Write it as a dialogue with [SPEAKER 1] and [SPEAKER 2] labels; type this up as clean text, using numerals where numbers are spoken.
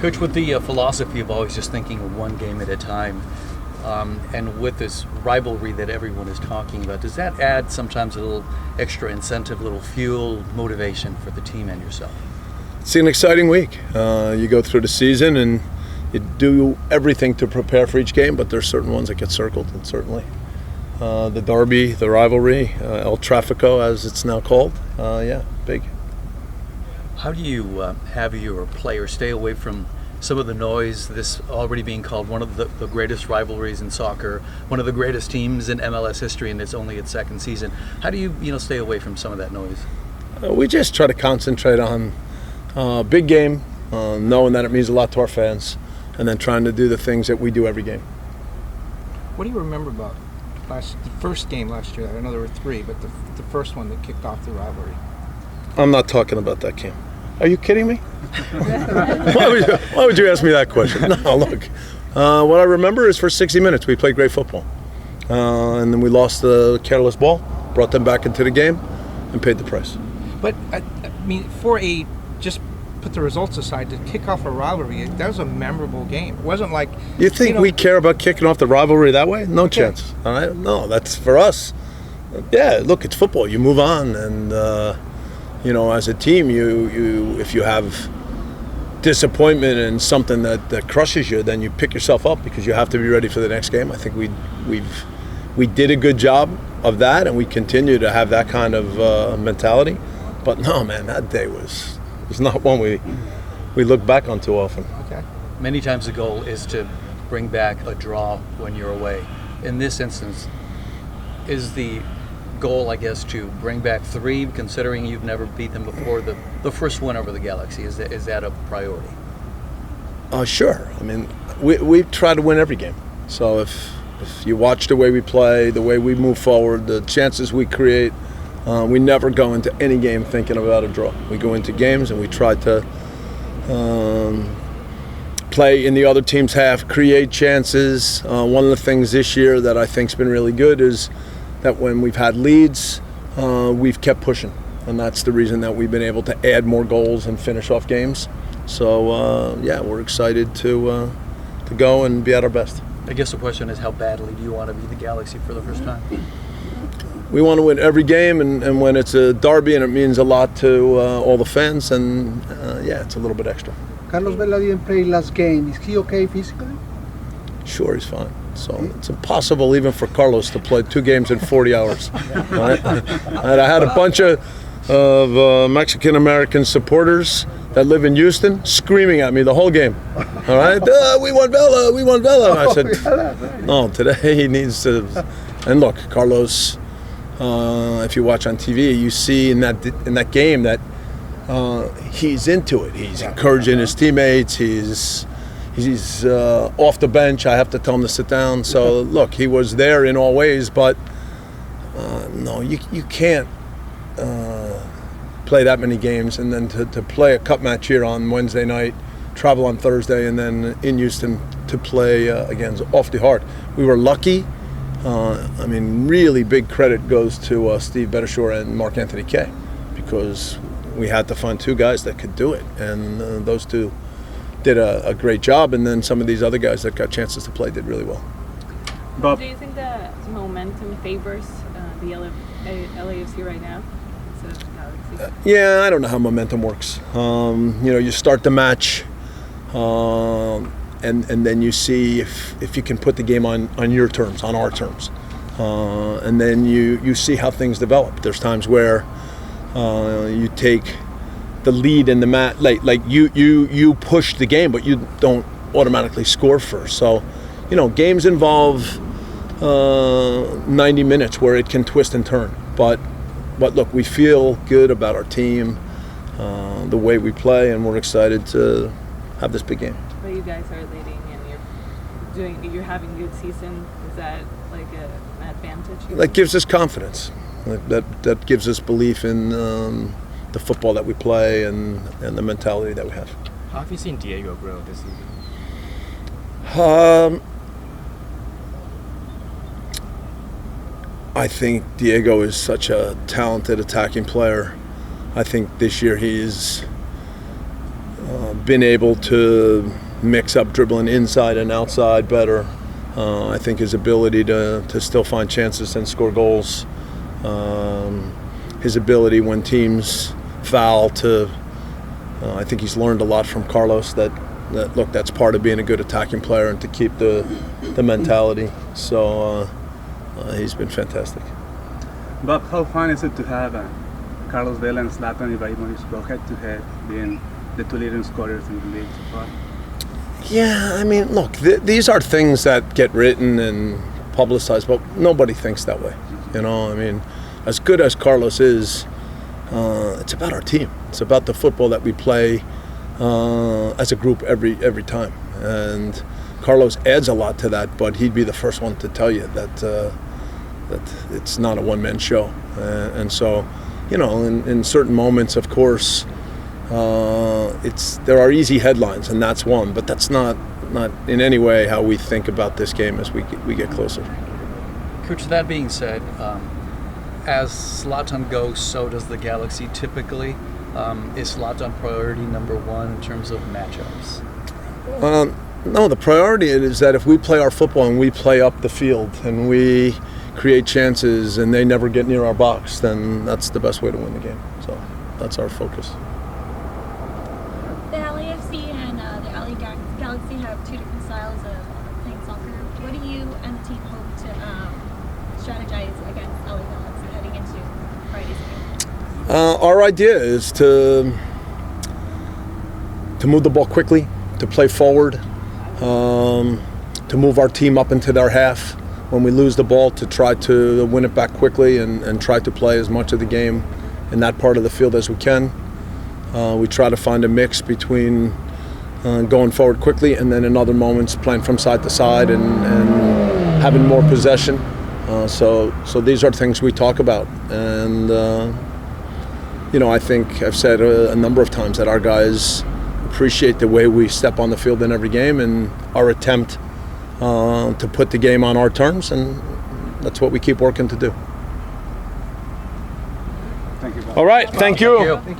[SPEAKER 1] Coach, with the philosophy of always just thinking of one game at a time, and with this rivalry that everyone is talking about, does that add sometimes a little extra incentive, a little fuel, motivation for the team and yourself?
[SPEAKER 2] It's an exciting week. You go through the season and you do everything to prepare for each game, but there's certain ones that get circled, and certainly the derby, the rivalry, El Trafico as it's now called, big.
[SPEAKER 1] How do you have your players stay away from some of the noise, this already being called one of the greatest rivalries in soccer, one of the greatest teams in MLS history, and it's only its second season? How do you stay away from some of that noise?
[SPEAKER 2] We just try to concentrate on big game, knowing that it means a lot to our fans, and then trying to do the things that we do every game.
[SPEAKER 3] What do you remember about the first game last year? I know there were three, but the first one that kicked off the rivalry.
[SPEAKER 2] I'm not talking about that game. Are you kidding me? Why would you ask me that question? No, look. What I remember is for 60 minutes we played great football. And then we lost the careless ball, brought them back into the game, and paid the price.
[SPEAKER 3] But, I mean, just put the results aside, to kick off a rivalry, that was a memorable game. It wasn't like...
[SPEAKER 2] You think we care about kicking off the rivalry that way? No chance. All right? No, that's for us. Yeah, look, it's football. You move on, and... as a team, if you have disappointment and something that crushes you, then you pick yourself up because you have to be ready for the next game. I think we did a good job of that, and we continue to have that kind of mentality. But no, man, that day was not one we look back on too often.
[SPEAKER 3] Okay.
[SPEAKER 1] Many times the goal is to bring back a draw when you're away. In this instance, is the goal, I guess, to bring back 3, considering you've never beat them before, the first win over the Galaxy? Is that a priority?
[SPEAKER 2] Sure. I mean, we try to win every game. So if you watch the way we play, the way we move forward, the chances we create, we never go into any game thinking about a draw. We go into games and we try to play in the other team's half, create chances. One of the things this year that I think's been really good is that when we've had leads, we've kept pushing, and that's the reason that we've been able to add more goals and finish off games. So we're excited to go and be at our best.
[SPEAKER 1] I guess the question is, how badly do you want to be the Galaxy for the first time?
[SPEAKER 2] We want to win every game, and when it's a derby and it means a lot to all the fans, and it's a little bit extra.
[SPEAKER 4] Carlos Vela didn't play last game. Is he okay physically?
[SPEAKER 2] Sure, he's fine. So it's impossible even for Carlos to play 2 games in 40 hours. Right? And I had a bunch of Mexican-American supporters that live in Houston screaming at me the whole game. All right? We want Vela, we want Vela. And I said, no, today he needs to. And look, Carlos, if you watch on TV, you see in that game that he's into it. He's encouraging his teammates. He's off the bench. I have to tell him to sit down. So look, he was there in all ways, but no, you can't play that many games and then to play a cup match here on Wednesday night, travel on Thursday, and then in Houston to play again off the heart. We were lucky. Really big credit goes to Steve Bettershore and Mark Anthony Kaye, because we had to find 2 guys that could do it, and those 2 did a great job, and then some of these other guys that got chances to play did really well.
[SPEAKER 5] Bob, do you think that momentum favors the LAFC right now instead of the Galaxy?
[SPEAKER 2] I don't know how momentum works. You start the match, and then you see if you can put the game on your terms, on our terms, and then you see how things develop. There's times where you take the lead in the match, like you push the game, but you don't automatically score first. So, games involve 90 minutes where it can twist and turn. But look, we feel good about our team, the way we play, and we're excited to have this big game.
[SPEAKER 5] But you guys are leading, and you're having a good season. Is that like an advantage?
[SPEAKER 2] That gives us confidence. That gives us belief in the football that we play and the mentality that we have.
[SPEAKER 6] How have you seen Diego grow this season?
[SPEAKER 2] I think Diego is such a talented attacking player. I think this year he's been able to mix up dribbling inside and outside better. I think his ability to still find chances and score goals. His ability when teams foul to, I think he's learned a lot from Carlos that look, that's part of being a good attacking player and to keep the mentality. So he's been fantastic.
[SPEAKER 7] Bob, how fun is it to have Carlos Vela and Zlatan Ibrahimovic go head to head, being the two leading scorers in the league so far?
[SPEAKER 2] Yeah, I mean, look, these are things that get written and publicized, but nobody thinks that way. You know, I mean, as good as Carlos is, it's about our team. It's about the football that we play as a group every time. And Carlos adds a lot to that, but he'd be the first one to tell you that it's not a one-man show. And so, you know, in certain moments, of course, there are easy headlines, and that's one. But that's not in any way how we think about this game as we get closer.
[SPEAKER 1] Coach, that being said, as Zlatan goes, so does the Galaxy typically. Is Zlatan priority number one in terms of matchups?
[SPEAKER 2] No, the priority is that if we play our football and we play up the field and we create chances and they never get near our box, then that's the best way to win the game. So that's our focus.
[SPEAKER 8] The LAFC and the LA Galaxy have two different styles of playing soccer. What do you and the team hope to strategize against LA Galaxy heading into Friday's game?
[SPEAKER 2] Our idea is to move the ball quickly, to play forward, to move our team up into their half. When we lose the ball, to try to win it back quickly and try to play as much of the game in that part of the field as we can. We try to find a mix between going forward quickly and then in other moments playing from side to side and having more possession. So these are things we talk about. And, you know, I think I've said a number of times that our guys appreciate the way we step on the field in every game and our attempt to put the game on our terms, and that's what we keep working to do.
[SPEAKER 7] Thank you, Bob.
[SPEAKER 2] All right, thank you.
[SPEAKER 1] Thank you.